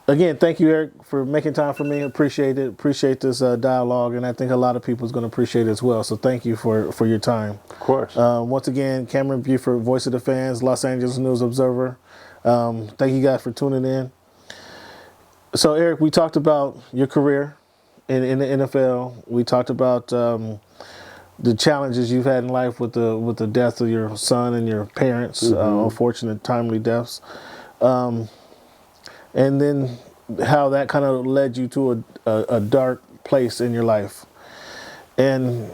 Again, thank you, Eric, for making time for me. Appreciate it. Appreciate this dialogue, and I think a lot of people is going to appreciate it as well. So thank you for your time. Of course. Once again, Cam Buford, Voice of the Fans, Los Angeles News Observer. Thank you guys for tuning in. So, Eric, we talked about your career in the NFL. We talked about the challenges you've had in life with the death of your son and your parents, unfortunate, timely deaths. And then how that kind of led you to a dark place in your life. And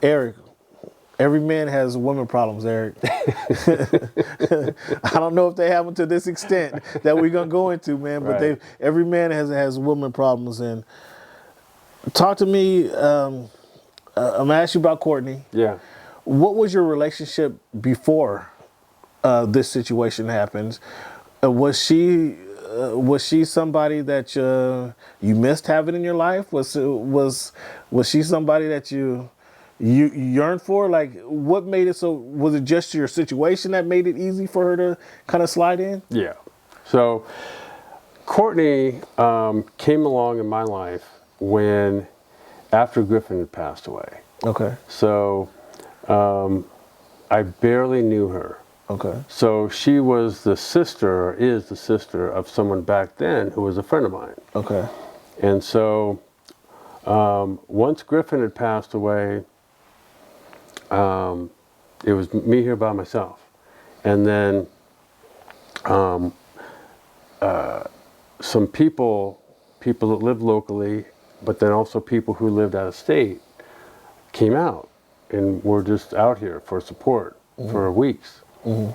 Eric, every man has women problems, Eric. I don't know if they have them to this extent that we're going to go into, man, but every man has women problems. And talk to me, I'm going to ask you about Courtney. Yeah. What was your relationship before this situation happened? Was she somebody that you missed having in your life? Was she somebody that you yearned for? Like, what made it so? Was it just your situation that made it easy for her to kind of slide in? Yeah. So Courtney came along in my life after Griffin had passed away. Okay. So I barely knew her. Okay. So she was the sister, or is the sister of someone back then who was a friend of mine. Okay. And so once Griffin had passed away, it was me here by myself. And then some people that lived locally, but then also people who lived out of state came out and were just out here for support for weeks. And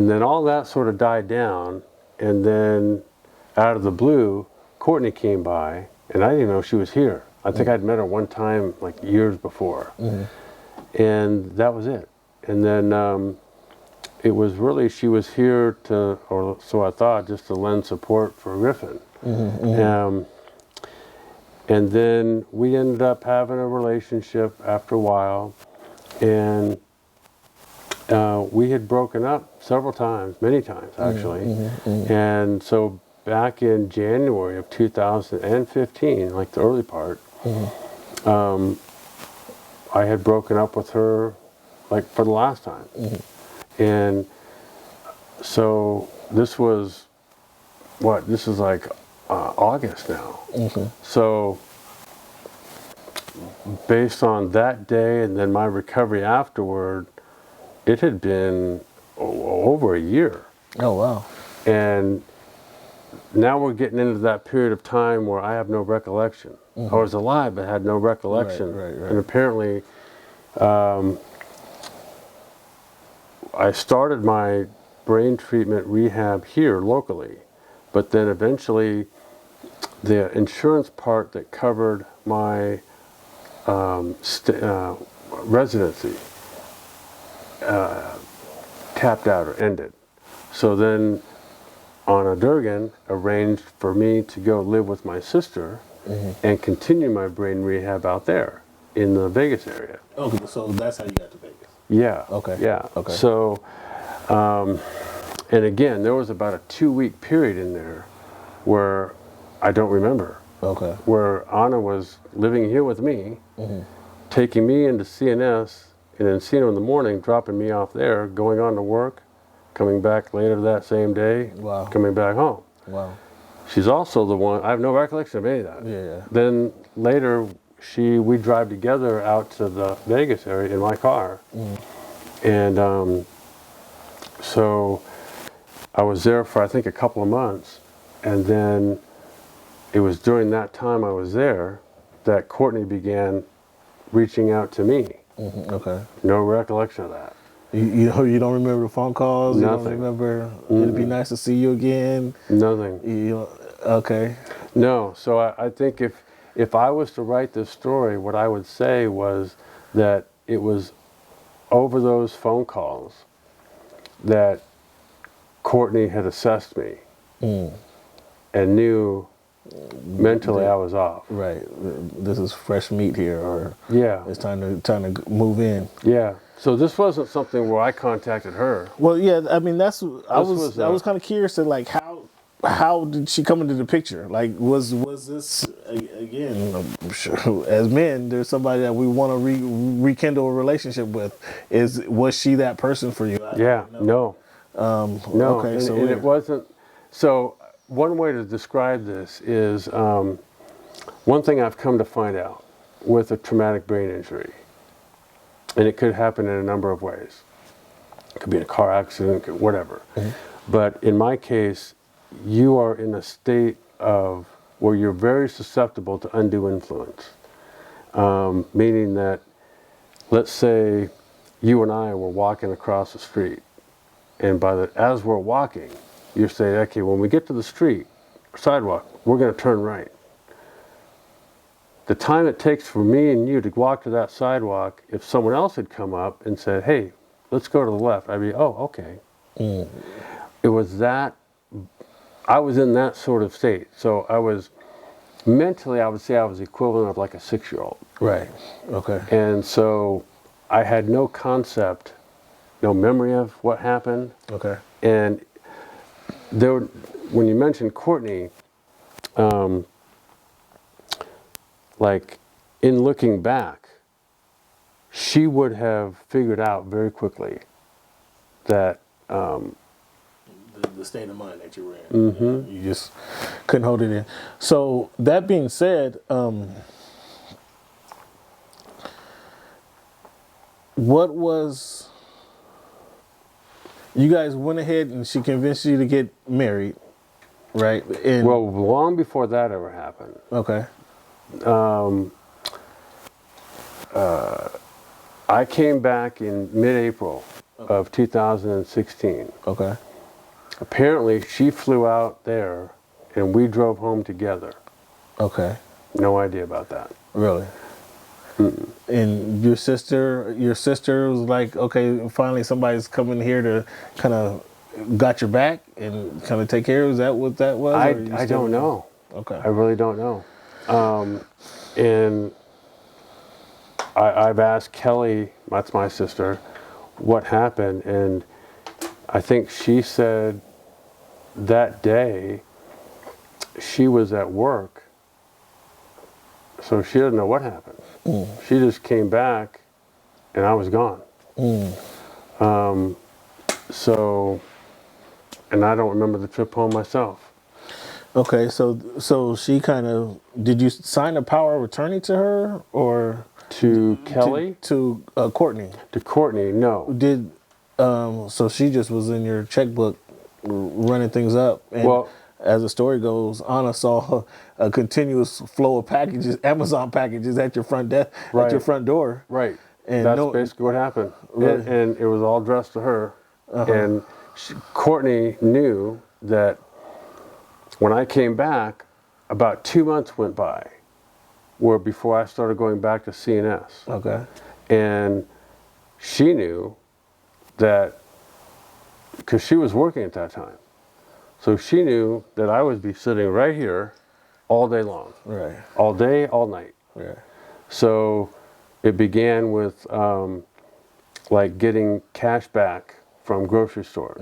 then all that sort of died down, and then out of the blue, Courtney came by, and I didn't know she was here. I think I'd met her one time, like years before, and that was it. And then it was really, she was here or so I thought, just to lend support for Griffin. And then we ended up having a relationship after a while, and we had broken up several times, many times actually. And so back in January of 2015, like the early part, I had broken up with her like for the last time. And so this was like August now. So based on that day and then my recovery afterward, it had been over a year. Oh, wow. And now we're getting into that period of time where I have no recollection. I was alive but had no recollection. Right. And apparently I started my brain treatment rehab here locally, but then eventually the insurance part that covered my residency tapped out or ended. So then Anna Durgan arranged for me to go live with my sister and continue my brain rehab out there in the Vegas area. Okay, so that's how you got to Vegas. Yeah. Okay. Yeah. Okay. So, and again, there was about a 2-week period in there where I don't remember. Okay. Where Anna was living here with me, taking me into CNS, and then seeing her in the morning, dropping me off there, going on to work, coming back later that same day, coming back home. Wow. She's also the one, I have no recollection of any of that. Yeah. Then later, we drive together out to the Vegas area in my car. And so I was there for, I think, a couple of months. And then it was during that time I was there that Courtney began reaching out to me. Okay. No recollection of that. You don't remember the phone calls? Nothing. You don't remember, it'd be nice to see you again? Nothing. Okay. No. So I think if I was to write this story, what I would say was that it was over those phone calls that Courtney had assessed me and knew mentally I was off. Right. This is fresh meat here, or it's time to move in. Yeah. So this wasn't something where I contacted her. Well, yeah. I mean, I was kind of curious to like how how did she come into the picture? Like, was this again? I'm sure as men, there's somebody that we want to rekindle a relationship with. Was she that person for you? Yeah, no. No, Okay, and, so and weird. it wasn't. So one way to describe this is one thing I've come to find out with a traumatic brain injury, and it could happen in a number of ways. It could be in a car accident, whatever. But in my case, you are in a state of where you're very susceptible to undue influence, meaning that, let's say, you and I were walking across the street, and as we're walking, you're saying, okay, when we get to the street, sidewalk, we're going to turn right. The time it takes for me and you to walk to that sidewalk, if someone else had come up and said, hey, let's go to the left, I'd be, oh, okay. It was that, I was in that sort of state. So I was, mentally, I would say I was equivalent of like a 6-year-old. Right, okay. And so I had no concept, no memory of what happened. Okay. And when you mentioned Courtney, like in looking back, she would have figured out very quickly that the state of mind that you were in. You just couldn't hold it in. So that being said, what was, you guys went ahead and she convinced you to get married, right? And, well, long before that ever happened. okay. I came back in mid-April of 2016. Okay. Apparently, she flew out there, and we drove home together. Okay. No idea about that. Really? And your sister was like, okay, finally somebody's coming here to kind of got your back and kind of take care of. Is that what that was? I don't know. Okay. I really don't know. And I've asked Kelly, that's my sister, what happened, and I think she said that day she was at work, so she doesn't know what happened. She just came back and I was gone. So, and I don't remember the trip home myself. Okay, so she kind of, did you sign a power of attorney to her or To Kelly? to Courtney? To Courtney, no. Did so she just was in your checkbook running things up, and Well, as the story goes, Anna saw a continuous flow of packages, Amazon packages at your front desk, at your front door. Right. And that's basically what happened. Really? And it was all addressed to her. And Courtney knew that when I came back, about 2 months went by where before I started going back to CNS. Okay. And she knew that, because she was working at that time, so she knew that I would be sitting right here all day long. Right. All day, all night. Right. So it began with like getting cash back from grocery stores.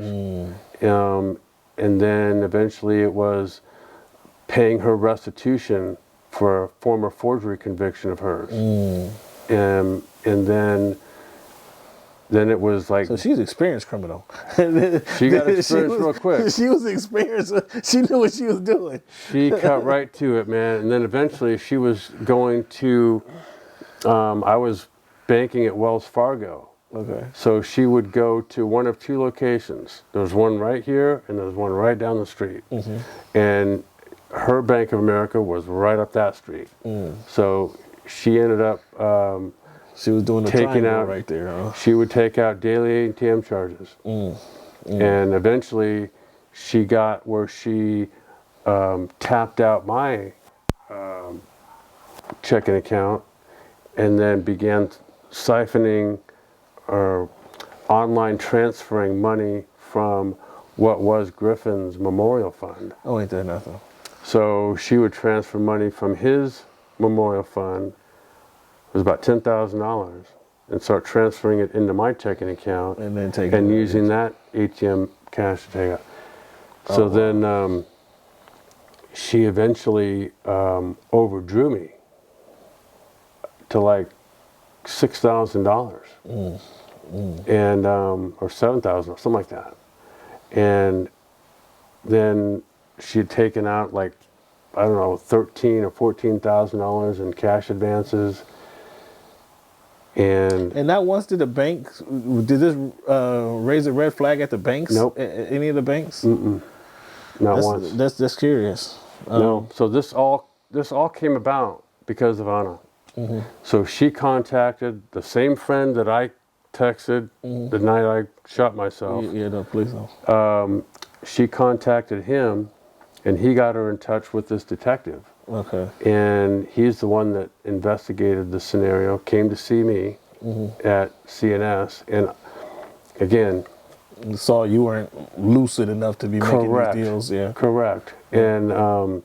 And then eventually it was paying her restitution for a former forgery conviction of hers. And then it was like... So she's an experienced criminal. She got experienced real quick. She was experienced. She knew what she was doing. She cut right to it, man. And then eventually she was going to... I was banking at Wells Fargo. Okay. So she would go to one of two locations. There was one right here, and there was one right down the street. And her Bank of America was right up that street. So she ended up she was doing the taking triangle out right there. Huh? She would take out daily ATM charges, and eventually she got where she tapped out my checking account, and then began siphoning or online transferring money from what was Griffin's memorial fund. Oh, ain't that nothing? So she would transfer money from his memorial fund, it was about $10,000, and start transferring it into my checking account, and then taking using that ATM cash to take out. So then she eventually overdrew me to like $6,000 and or 7,000 or something like that. And then she had taken out like, I don't know, $13,000 or $14,000 in cash advances. And not once did the banks, did this raise a red flag at the banks? Nope. Any of the banks? not once. That's curious. No. So this all came about because of Anna. So she contacted the same friend that I texted the night I shot myself. Yeah, no, please don't. She contacted him, and he got her in touch with this detective. Okay. And he's the one that investigated the scenario, came to see me at CNS, and again, Saw you weren't lucid enough to be making these deals. Yeah. Correct. And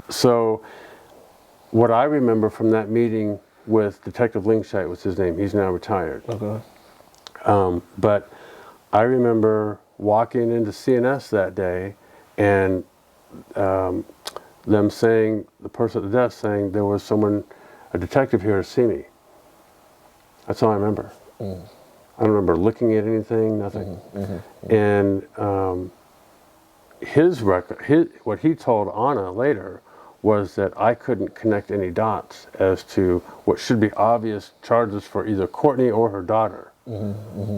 so what I remember from that meeting with Detective Linkshite was his name. He's now retired. Okay. But I remember walking into CNS that day and them saying, the person at the desk saying, there was someone, a detective here to see me. That's all I remember. I don't remember looking at anything, nothing. And what he told Anna later was that I couldn't connect any dots as to what should be obvious charges for either Courtney or her daughter.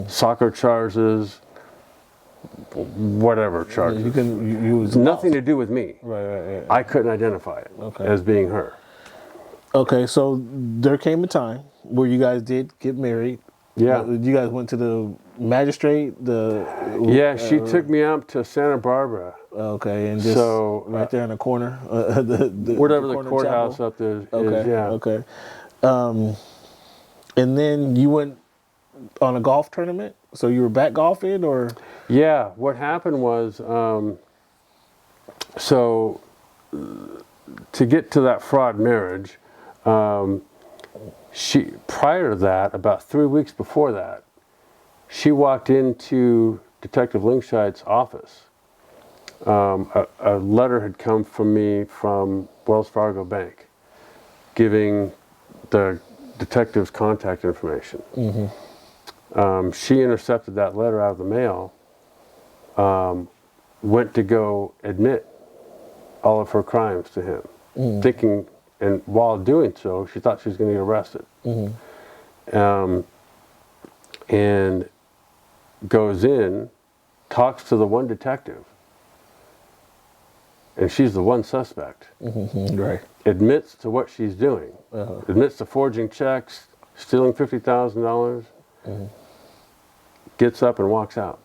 Soccer charges, whatever charges. You was nothing to do with me. Right. I couldn't identify it as being her. Okay, so there came a time where you guys did get married. Yeah. You guys went to the magistrate. Yeah, she took me up to Santa Barbara. Okay, and just right there in the corner, whatever the courthouse chapel. up there is. Okay, Yeah. okay. And then you went on a golf tournament. So you were back golfing, or? Yeah. What happened was, so to get to that fraud marriage, she, prior to that, about 3 weeks before that, she walked into Detective Linkshite's office. A letter had come from me from Wells Fargo Bank giving the detective's contact information. She intercepted that letter out of the mail, went to go admit all of her crimes to him, thinking, and while doing so, she thought she was going to get arrested. And goes in, talks to the one detective, and she's the one suspect. Right. Admits to what she's doing. Admits to forging checks, stealing $50,000. Gets up and walks out.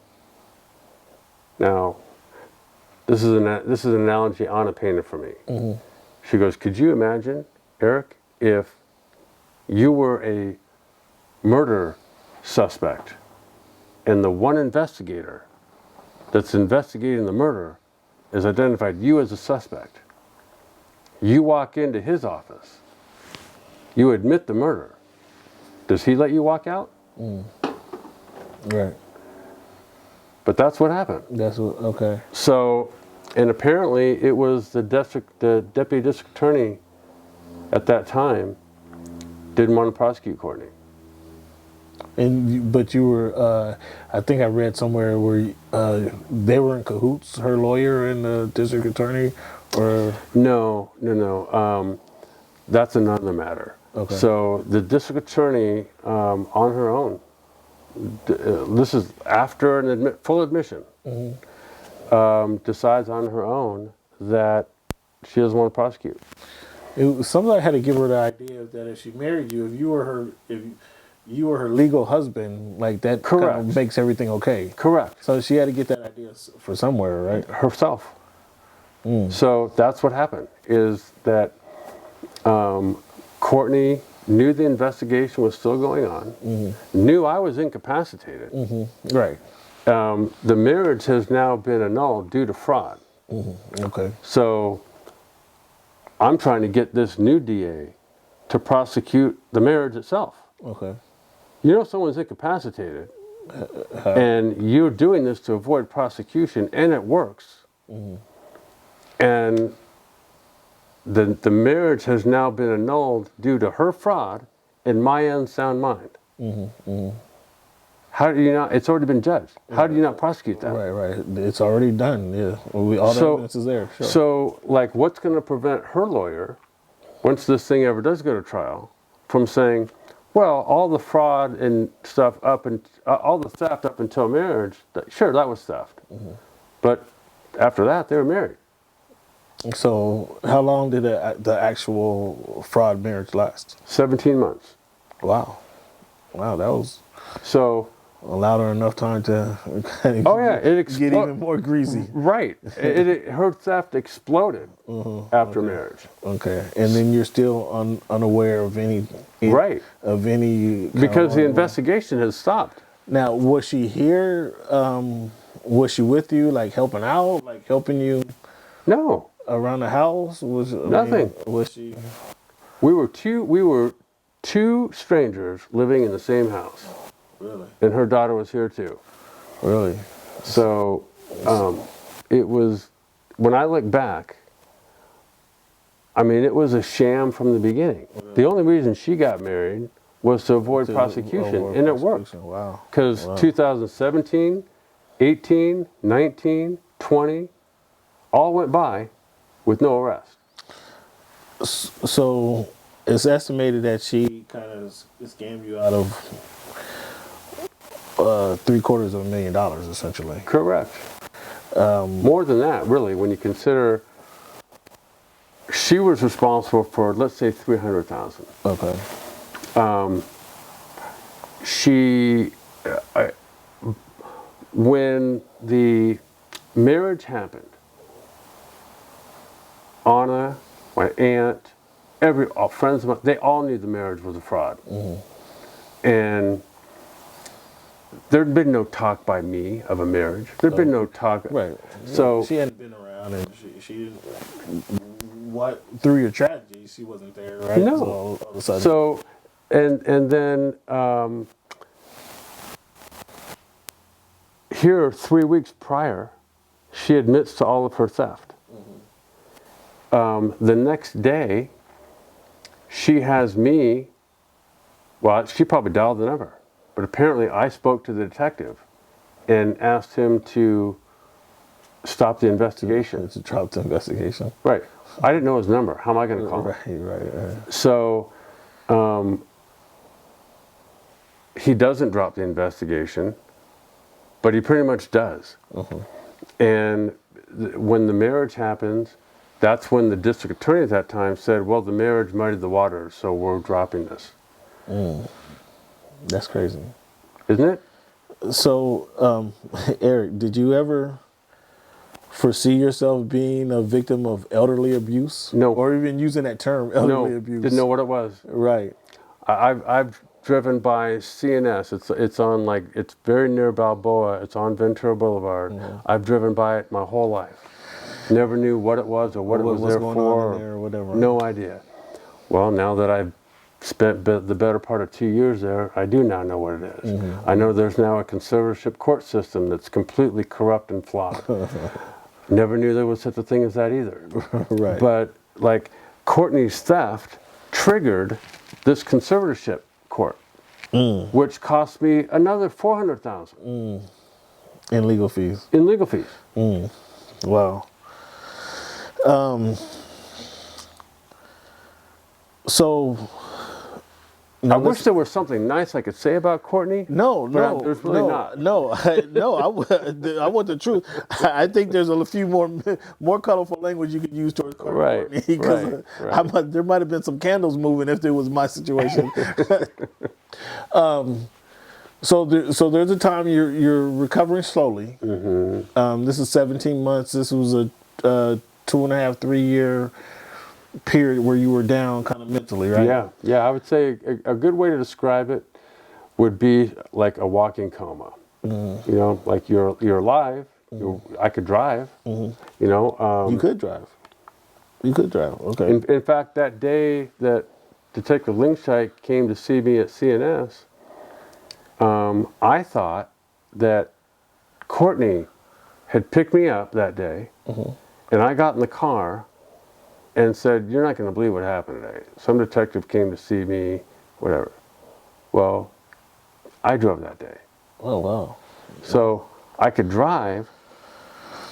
Now, this is an analogy Anna painted for me. She goes, could you imagine, Erik, if you were a murder suspect and the one investigator that's investigating the murder has identified you as a suspect. You walk into his office. You admit the murder. Does he let you walk out? Right. But that's what happened. Okay. So, and apparently it was the deputy district attorney at that time didn't want to prosecute Courtney. But you were, I think I read somewhere where they were in cahoots, her lawyer and the district attorney, or? No. That's another matter. Okay. So the district attorney, on her own, this is after an full admission, decides on her own that she doesn't want to prosecute. Somebody had to give her the idea that if she married you, if you were her legal husband, like that kind of makes everything okay. Correct. So she had to get that idea for somewhere, right? Herself. So that's what happened, is that Courtney knew the investigation was still going on, knew I was incapacitated. Right. The marriage has now been annulled due to fraud. Okay. So I'm trying to get this new DA to prosecute the marriage itself. Okay. You know someone's incapacitated, and you're doing this to avoid prosecution, and it works. And the marriage has now been annulled due to her fraud and my unsound mind. How do you not? It's already been judged. How do you not prosecute that? Right. It's already done. Yeah. All the evidence is there. Sure. So, like, what's going to prevent her lawyer, once this thing ever does go to trial, from saying, well, all the fraud and stuff all the theft up until marriage, sure, that was theft. But after that, they were married. So how long did the actual fraud marriage last? 17 months. Wow, that was So allowed her enough time to kind of get even more greasy. Right. Her theft exploded after marriage. Okay, and then you're still unaware of any right of any because the investigation has stopped. Now, was she here? Was she with you, like helping out, like helping you? No. Around the house? Nothing. Was she? We were two strangers living in the same house. Really? And her daughter was here too. Really? So it was, when I look back, I mean, it was a sham from the beginning. The only reason she got married was to avoid prosecution, and it worked. Wow. Because 2017, 18, 19, 20, all went by with no arrest. So it's estimated that she kind of scammed you out of $750,000, essentially. Correct. More than that, really, when you consider she was responsible for, let's say, $300,000. Okay. When the marriage happened, Anna, my aunt, all friends of mine, they all knew the marriage was a fraud. And there'd been no talk by me of a marriage. There'd been no talk. Right. So she hadn't been around, and she didn't. What, through your tragedy, she wasn't there, right? No. So all of a sudden. So, and then here 3 weeks prior, she admits to all of her theft. The next day, she has me, well, she probably dialed the number, but apparently I spoke to the detective and asked him to stop the investigation. To drop the investigation. Right. I didn't know his number. How am I going to call him? Right. So he doesn't drop the investigation, but he pretty much does. And when the marriage happens, that's when the district attorney at that time said, well, the marriage muddied the waters, so we're dropping this. That's crazy. Isn't it? So, Erik, did you ever foresee yourself being a victim of elderly abuse? No. Or even using that term, elderly abuse? Didn't know what it was. Right. I've driven by CNS. It's on, like, it's very near Balboa. It's on Ventura Boulevard. I've driven by it my whole life. Never knew what it was or what it was there for. Or whatever. No idea. Well, now that I've spent the better part of 2 years there, I do now know what it is. I know there's now a conservatorship court system that's completely corrupt and flawed. Never knew there was such a thing as that either. Right. But, like, Courtney's theft triggered this conservatorship court, which cost me another $400,000 In legal fees. in legal fees. Wow. So, I wish there was something nice I could say about Courtney. No, there's really not. No, I want the truth. I think there's a few more colorful language you could use towards Courtney. Right, Because right. there might have been some candles moving if it was my situation. So there's a time you're recovering slowly. This is 17 months. This was a 2.5, 3 year period where you were down kind of mentally, right? Yeah. I would say a good way to describe it would be like a walking coma. You know, like you're alive. I could drive. You know, you could drive. You could drive. Okay. In fact, that day that Detective Linkshite came to see me at CNS, I thought that Courtney had picked me up that day And I got in the car and said, "You're not going to believe what happened today. Some detective came to see me, whatever." Well, I drove that day. Oh, wow. So I could drive,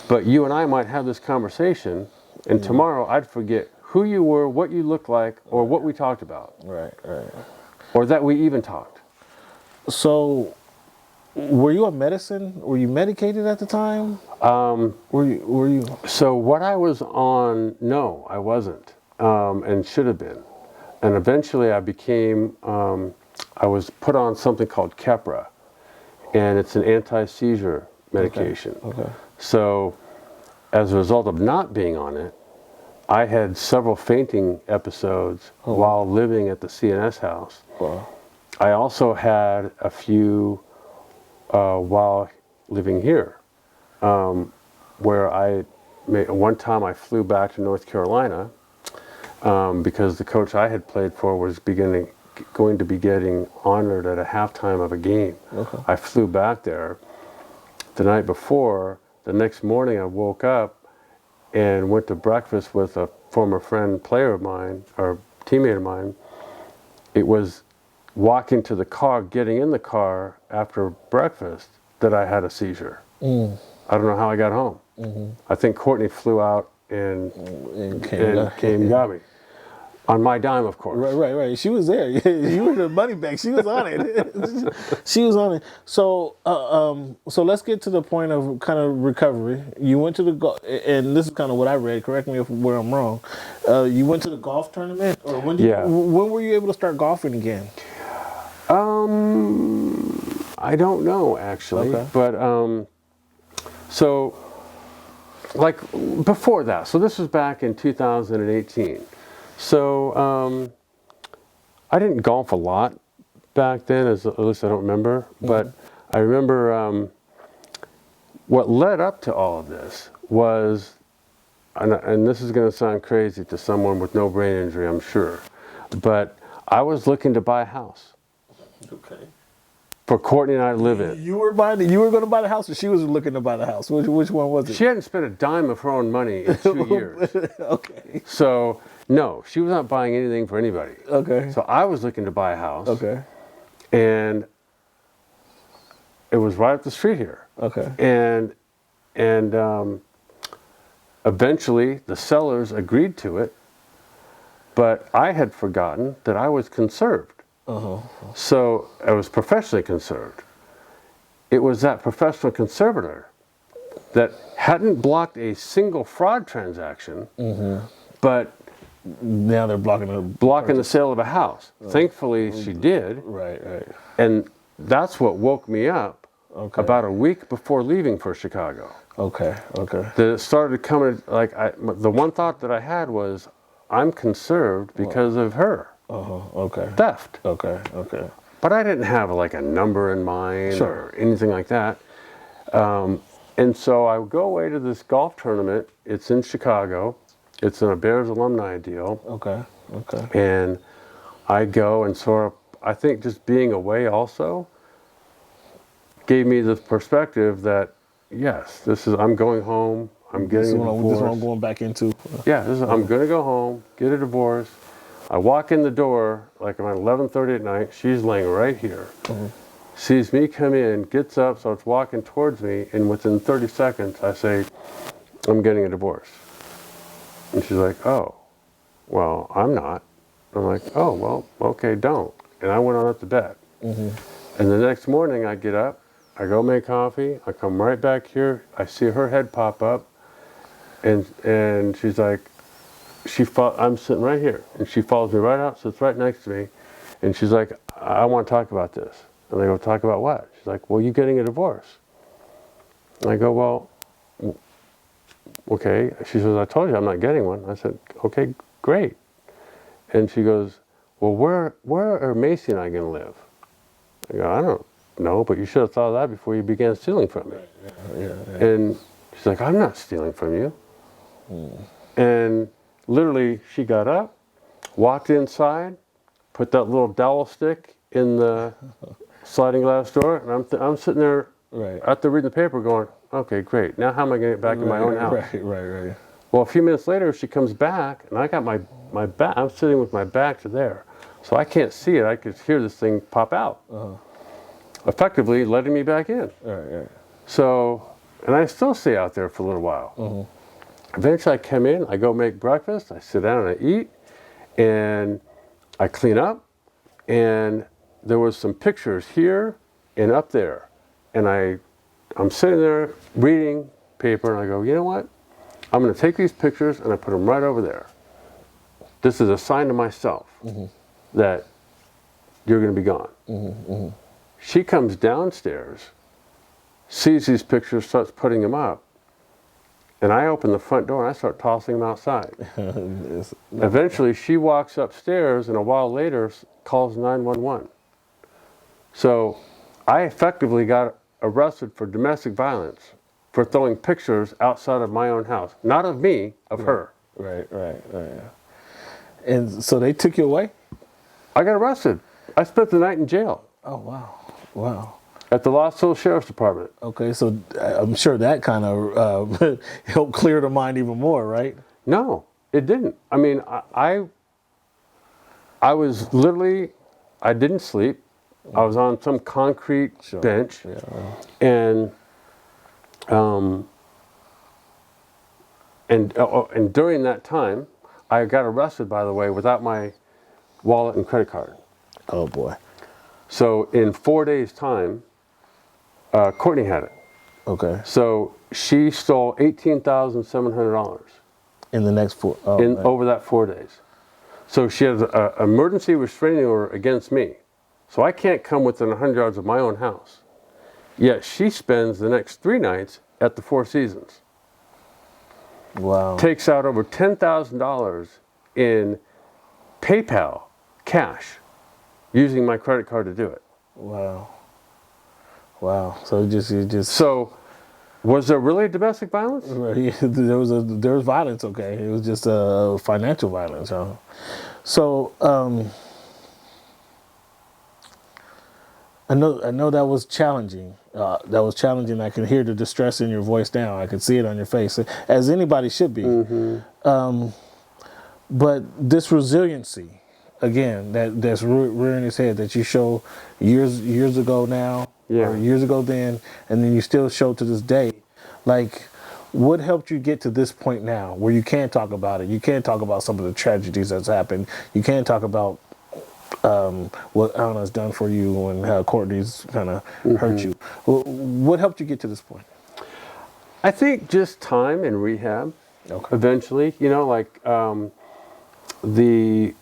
but you and I might have this conversation, and tomorrow I'd forget who you were, what you looked like, or what we talked about. Right, right. Or that we even talked. So, were you on medicine? Were you medicated at the time? Were you? So what I was on, no, I wasn't, and should have been. And eventually I became, I was put on something called Keppra, and it's an anti-seizure medication. Okay. So as a result of not being on it, I had several fainting episodes while living at the CNS house. Wow. I also had a few while living here, where one time I flew back to North Carolina because the coach I had played for was going to be getting honored at a halftime of a game. Okay. I flew back there the night before. The next morning I woke up and went to breakfast with a former friend, player of mine, or teammate of mine. It was walking to the car, getting in the car after breakfast, that I had a seizure. I don't know how I got home. I think Courtney flew out and came and got me. On my dime, of course. Right. She was there. You were the money bag. She was on it. She was on it. So, so let's get to the point of kind of recovery. You went to and this is kind of what I read. Correct me where I'm wrong. You went to the golf tournament, or when were you able to start golfing again? I don't know actually, but so like before that. So this was back in 2018. So I didn't golf a lot back then, at least I don't remember. But I remember what led up to all of this was, and this is going to sound crazy to someone with no brain injury, I'm sure, but I was looking to buy a house. Okay. For Courtney and I to live in. You were going to buy the house, or she was looking to buy the house? Which one was it? She hadn't spent a dime of her own money in 2 years. Okay. So, no, she was not buying anything for anybody. Okay. So I was looking to buy a house. Okay. And it was right up the street here. Okay. And eventually the sellers agreed to it, but I had forgotten that I was conserved. So I was professionally conserved. It was that professional conservator that hadn't blocked a single fraud transaction, but now they're blocking the sale of a house. Thankfully, she did. Right. And that's what woke me up about a week before leaving for Chicago. Okay. That it started coming, the one thought that I had was, I'm conserved because of her. Okay. Theft. Okay. But I didn't have like a number in mind or anything like that. And so I go away to this golf tournament. It's in Chicago. It's in a Bears alumni deal. Okay. And I go, and sort of, I think just being away also gave me the perspective that, yes, I'm going home. I'm getting a divorce. This is what I'm going back into. Yeah, I'm going to go home, get a divorce. I walk in the door like around 11:30 at night. She's laying right here. Sees me come in, gets up, starts walking towards me, and within 30 seconds I say, I'm getting a divorce. And she's like, oh, well, I'm not. I'm like, oh, well, okay, don't. And I went on up to bed. And the next morning I get up, I go make coffee, I come right back here, I see her head pop up, and she's like, I'm sitting right here, and she follows me right out, sits right next to me, and she's like, I want to talk about this. And I go, talk about what? She's like, well, you getting a divorce. And I go, well, okay. She says, I told you I'm not getting one. I said, okay, great. And she goes, well, where are Macy and I going to live? I go, I don't know, but you should have thought of that before you began stealing from me. Yeah. And she's like, I'm not stealing from you. And literally, she got up, walked inside, put that little dowel stick in the sliding glass door, and I'm sitting there after reading the paper going, okay, great. Now how am I going to get back in my own house? Right. Well, a few minutes later, she comes back, and I got my back. I'm sitting with my back to there, so I can't see it. I could hear this thing pop out, effectively letting me back in. Right. So, and I still stay out there for a little while. Eventually, I come in, I go make breakfast, I sit down and I eat, and I clean up, and there was some pictures here and up there, and I'm sitting there reading paper, and I go, you know what? I'm going to take these pictures and I put them right over there. This is a sign to myself that you're going to be gone. She comes downstairs, sees these pictures, starts putting them up, and I open the front door and I start tossing them outside. Eventually, she walks upstairs, and a while later calls 911. So I effectively got arrested for domestic violence for throwing pictures outside of my own house. Not of me, of her. Right. And so they took you away? I got arrested. I spent the night in jail. Oh, wow. At the Los Angeles Sheriff's Department. Okay, so I'm sure that kind of helped clear the mind even more, right? No, it didn't. I mean, I was literally, I didn't sleep. I was on some concrete bench. And during that time, I got arrested, by the way, without my wallet and credit card. Oh, boy. So in 4 days' time, Courtney had it. Okay. So she stole $18,700 In the next 4 over that 4 days. So she has an emergency restraining order against me. So I can't come within 100 yards of my own house. Yet she spends the next 3 nights at the Four Seasons. Wow. Takes out over $10,000 in PayPal cash, using my credit card to do it. Wow. So you just. So, was there really domestic violence? There was violence. Okay, it was just financial violence. Huh? So I know that was challenging. I can hear the distress in your voice now. I can see it on your face, as anybody should be. But this resiliency, again, that's rearing its head, that you show years ago now, or years ago then, and then you still show to this day. Like, what helped you get to this point now, where you can talk about it? You can talk about some of the tragedies that's happened. You can talk about what Anna's done for you and how Courtney's kind of hurt you. What helped you get to this point? I think just time and rehab. Okay. Eventually, like there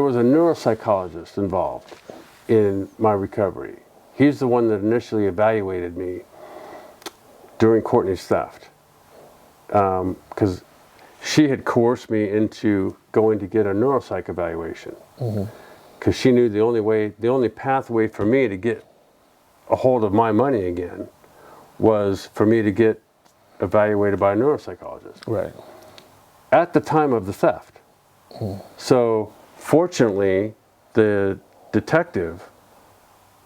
was a neuropsychologist involved in my recovery. He's the one that initially evaluated me during Courtney's theft, because she had coerced me into going to get a neuropsych evaluation, because she knew the only pathway for me to get a hold of my money again was for me to get evaluated by a neuropsychologist. Right. At the time of the theft. So fortunately, the detective,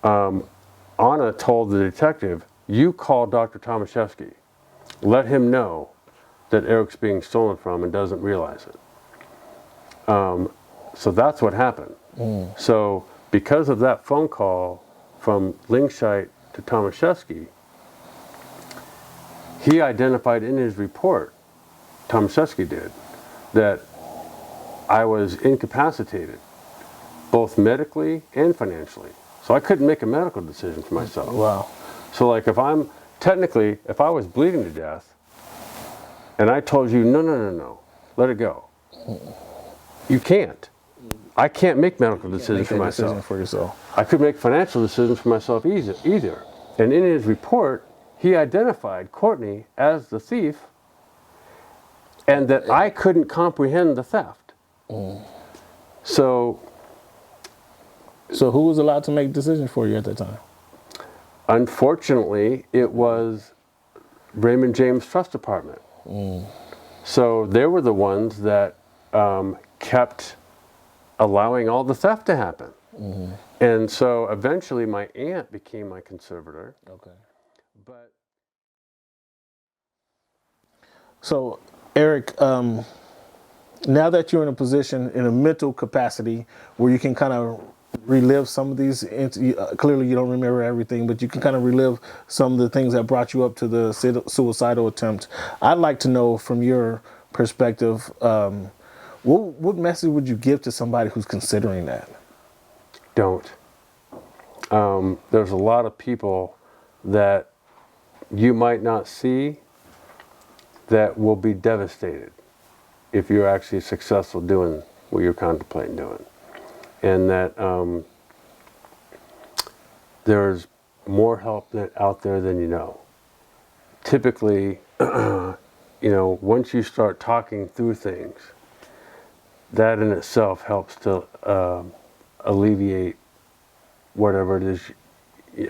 Anna told the detective, you call Dr. Tomaszewski. Let him know that Erik's being stolen from and doesn't realize it. So that's what happened. So because of that phone call from Linkshite to Tomaszewski, he identified in his report, Tomaszewski did, that I was incapacitated, both medically and financially. So I couldn't make a medical decision for myself. Wow. So like if I was bleeding to death, and I told you, no, let it go. You can't. I can't make medical decisions for myself. I could make financial decisions for myself either. And in his report, he identified Courtney as the thief, and that I couldn't comprehend the theft. So who was allowed to make decisions for you at that time? Unfortunately, it was Raymond James Trust Department. So they were the ones that kept allowing all the theft to happen. And so eventually my aunt became my conservator. Okay. But So, Erik, now that you're in a position, in a mental capacity, where you can kind of relive some of these, clearly you don't remember everything, but you can kind of relive some of the things that brought you up to the suicidal attempt. I'd like to know from your perspective, what message would you give to somebody who's considering that? Don't. There's a lot of people that you might not see that will be devastated if you're actually successful doing what you're contemplating doing. And that there's more help out there than you know. Typically, once you start talking through things, that in itself helps to alleviate whatever it is,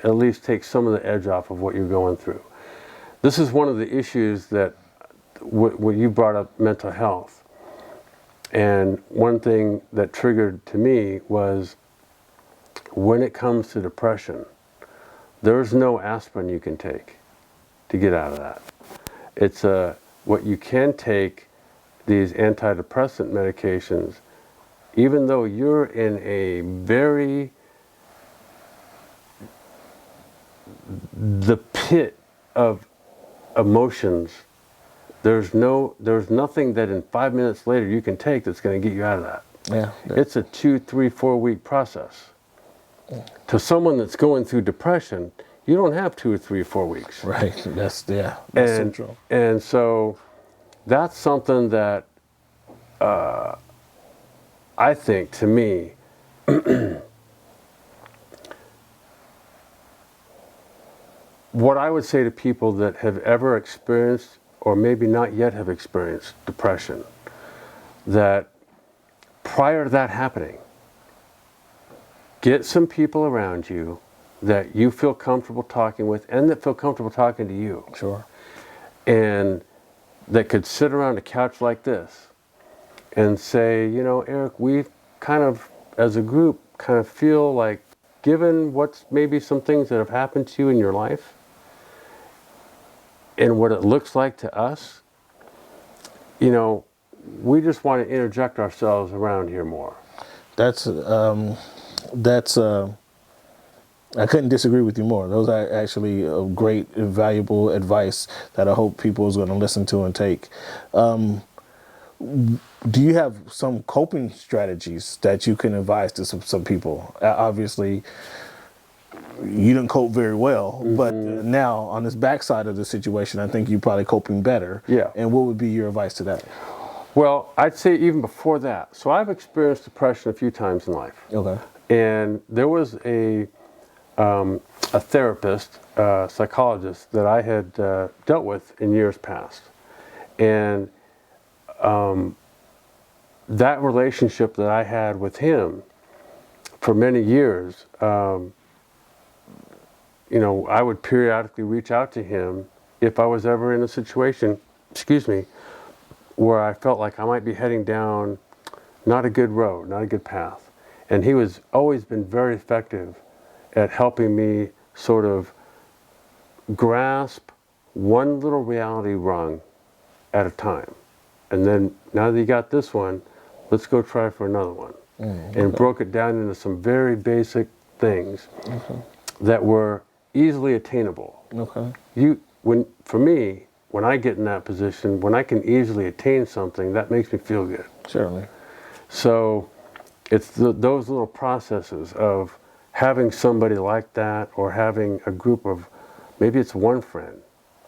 at least take some of the edge off of what you're going through. This is one of the issues that, when you brought up mental health, and one thing that triggered to me was, when it comes to depression, there's no aspirin you can take to get out of that. It's what you can take, these antidepressant medications, even though you're in a the pit of emotions, there's nothing that in 5 minutes later you can take that's going to get you out of that. Yeah. It's a 2, 3, 4 week process. To someone that's going through depression, you don't have 2 or 3 or 4 weeks. Right. That's central. And so that's something that I think, to me, what I would say to people that have ever experienced, or maybe not yet have experienced, depression, that prior to that happening, get some people around you that you feel comfortable talking with and that feel comfortable talking to you. Sure. And that could sit around a couch like this and say, Erik, we kind of, as a group, kind of feel like, given what's maybe some things that have happened to you in your life and what it looks like to us, we just want to interject ourselves around here more. That's I couldn't disagree with you more. Those are actually great and valuable advice that I hope people is going to listen to and take. Do you have some coping strategies that you can advise to some people? Obviously, you didn't cope very well, but now on this backside of the situation, I think you're probably coping better. Yeah. And what would be your advice to that? Well, I'd say even before that. So I've experienced depression a few times in life. Okay. And there was a therapist, psychologist that I had dealt with in years past. And that relationship that I had with him for many years, I would periodically reach out to him if I was ever in a situation, where I felt like I might be heading down not a good road, not a good path. And he was always been very effective at helping me sort of grasp one little reality rung at a time. And then, now that you got this one, let's go try for another one. And broke it down into some very basic things that were easily attainable. Okay. For me, when I get in that position, when I can easily attain something, that makes me feel good. Certainly. So it's those little processes of having somebody like that, or having a group of, maybe it's one friend,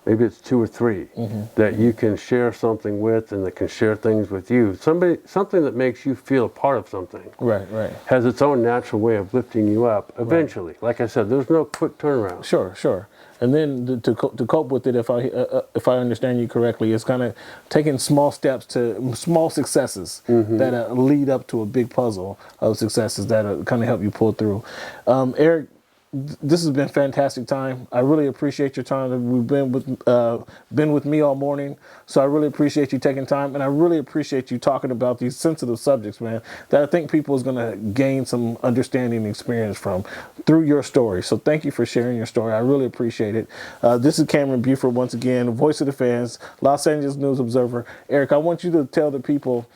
maybe it's 2 or 3 that you can share something with, and that can share things with you. Something that makes you feel a part of something. Right. Has its own natural way of lifting you up eventually. Right. Like I said, there's no quick turnaround. Sure. And then to cope with it, if I understand you correctly, it's kind of taking small steps to small successes that lead up to a big puzzle of successes that kind of help you pull through. Erik, this has been fantastic time. I really appreciate your time that we've been with me all morning. So I really appreciate you taking time, and I really appreciate you talking about these sensitive subjects, man, that I think people is going to gain some understanding and experience from through your story. So thank you for sharing your story. I really appreciate it. This is Cameron Buford once again, voice of the fans, Los Angeles News Observer. Eric, I want you to tell the people.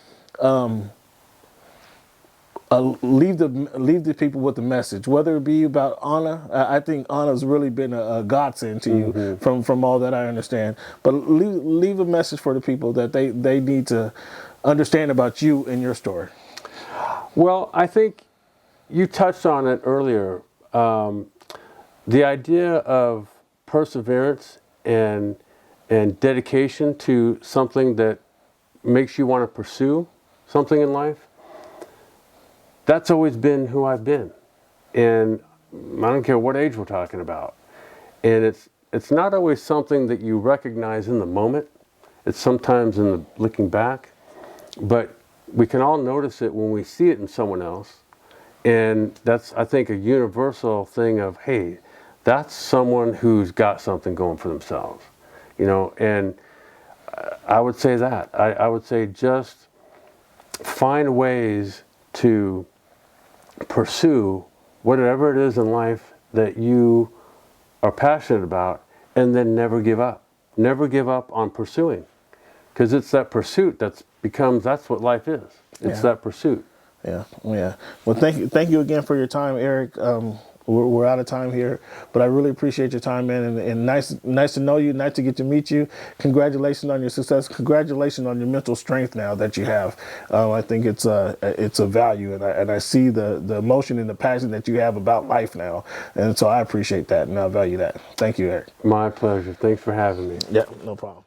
Leave the people with the message, whether it be about Anna. I think Anna's really been a godsend to you from all that I understand. But leave a message for the people that they need to understand about you and your story. Well, I think you touched on it earlier. The idea of perseverance and dedication to something that makes you want to pursue something in life. That's always been who I've been, and I don't care what age we're talking about. And it's not always something that you recognize in the moment. It's sometimes in the looking back, but we can all notice it when we see it in someone else. And that's, I think, a universal thing of, hey, that's someone who's got something going for themselves, you know. And I would say that. I would say just find ways to pursue whatever it is in life that you are passionate about, and then never give up. Never give up on pursuing, because it's that pursuit that's what life is. It's that pursuit. Yeah. Well, thank you again for your time, Eric. We're out of time here, but I really appreciate your time, man, and nice to know you, nice to get to meet you. Congratulations on your success. Congratulations on your mental strength now that you have. I think it's a value, and I see the emotion and the passion that you have about life now, and so I appreciate that, and I value that. Thank you, Eric. My pleasure. Thanks for having me. Yeah, no problem.